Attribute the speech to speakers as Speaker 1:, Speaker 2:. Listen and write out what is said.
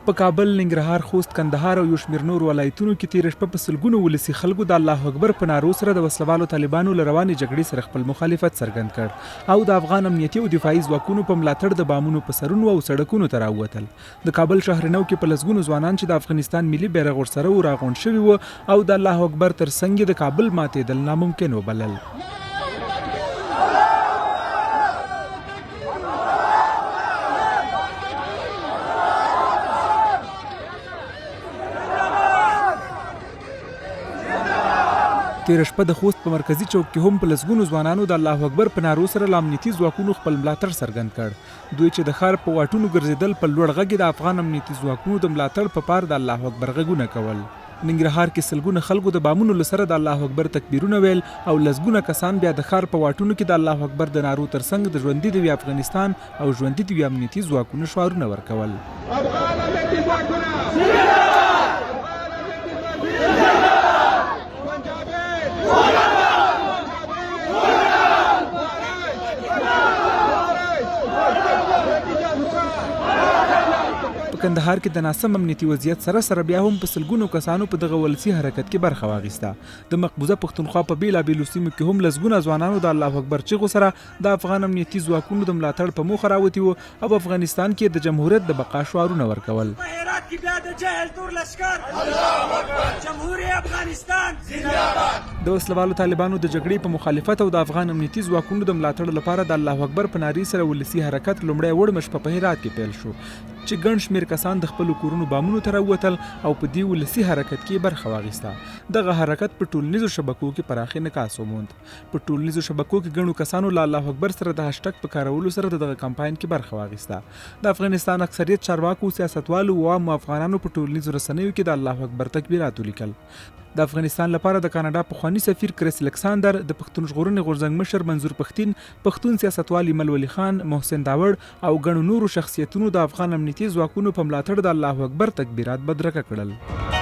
Speaker 1: په کابل، ننګرهار، خوست، کندهار او یو شمېر نورو ولایتونو کې تېره شپه په سلګونو ولسي خلکو د الله اکبر په نارو سره د وسلوالو طالبانو له روانې جګړې سره خپل مخالفت څرګند کړ او د افغان امنیتي او دفاعي ځواکونو په ملاتړ د بامونو په سرونو او سړکونو ته راووتل. د کابل شهرنو کې په لسګونو ځوانان چې د افغانستان ملي بیرغ ورسره و راغونډ شوي وو او د الله اکبر تر څنګ د کابل ماتېدل ناممکن وبلل. تېره شپه د خوست په مرکزي چوک کې هم په لسګونو ځوانانو د الله اکبر په نارو سره له امنیتي ځواکونو خپل ملاتړ څرګند کړ. دوی چې د ښار په واټونو ګرځېدل په لوړ غږ د افغان امنیتي ځواکونو د ملاتړ په پار د الله اکبر غږونه کول. ننګرهار کې سلګونه خلکو د بامونو له سره د الله اکبر تکبیرونه ویل او لسګونه کسان بیا د ښار په واټونو کې د الله اکبر د نارو ترڅنګ د ژوندي د وي افغانستان او ژوندي د وي امنیتي ځواکونو شعارونه ورکول. کندهار کې د ناسم امنیتي وضعیت سره بیا هم په سلګونو کسانو په دغه ولسي حرکت کې برخه واخیسته. د مقبوضه پښتونخوا په بیلابیلو سیمو کې هم لسګونه ځوانانو د الله اکبر چیغو سره د افغان امنیتي ځواکونو د ملاتړ په موخه راوتي وو او په افغانستان کې د جمهوریت د بقا شعارونه ورکول. د وسلوالو طالبانو د جګړې په مخالفت او د افغان امنیتي ځواکونو د ملاتړ لپاره د الله اکبر په نارې سره ولسي حرکت لومړی وړ شپه په هرات کې پیل شو چې ګڼ شمېر کسان د خپلو کورونو بامونو ته راووتل او په دې ولسي حرکت کې برخه واخیسته. دغه حرکت په ټولنیزو شبکو کې پراخ انعکاس وموند. په ټولنیزو شبکو کې ګڼو کسانو له الله اکبر سره د هاشټګ په کارولو سره دغه کمپاین کې برخه واخیسته. د افغانستان اکثریت چارواکو، سیاستوالو او عامو افغانانو په ټولنیزو رسنیو کې د الله اکبر تکبیرات ولیکل. د افغانستان لپاره د کاناډا پخوانی سفیر کریس الکساندر، د پښتون ژغورنې غورځنګ مشر منظور پښتین، پښتون سیاستوال ایمل ولی خان، محسن داوړ او ګڼو نورو شخصیتونو د افغان امنیتي ځواکونو په ملاتړ د الله اکبر تکبیرات بدرګه کړل.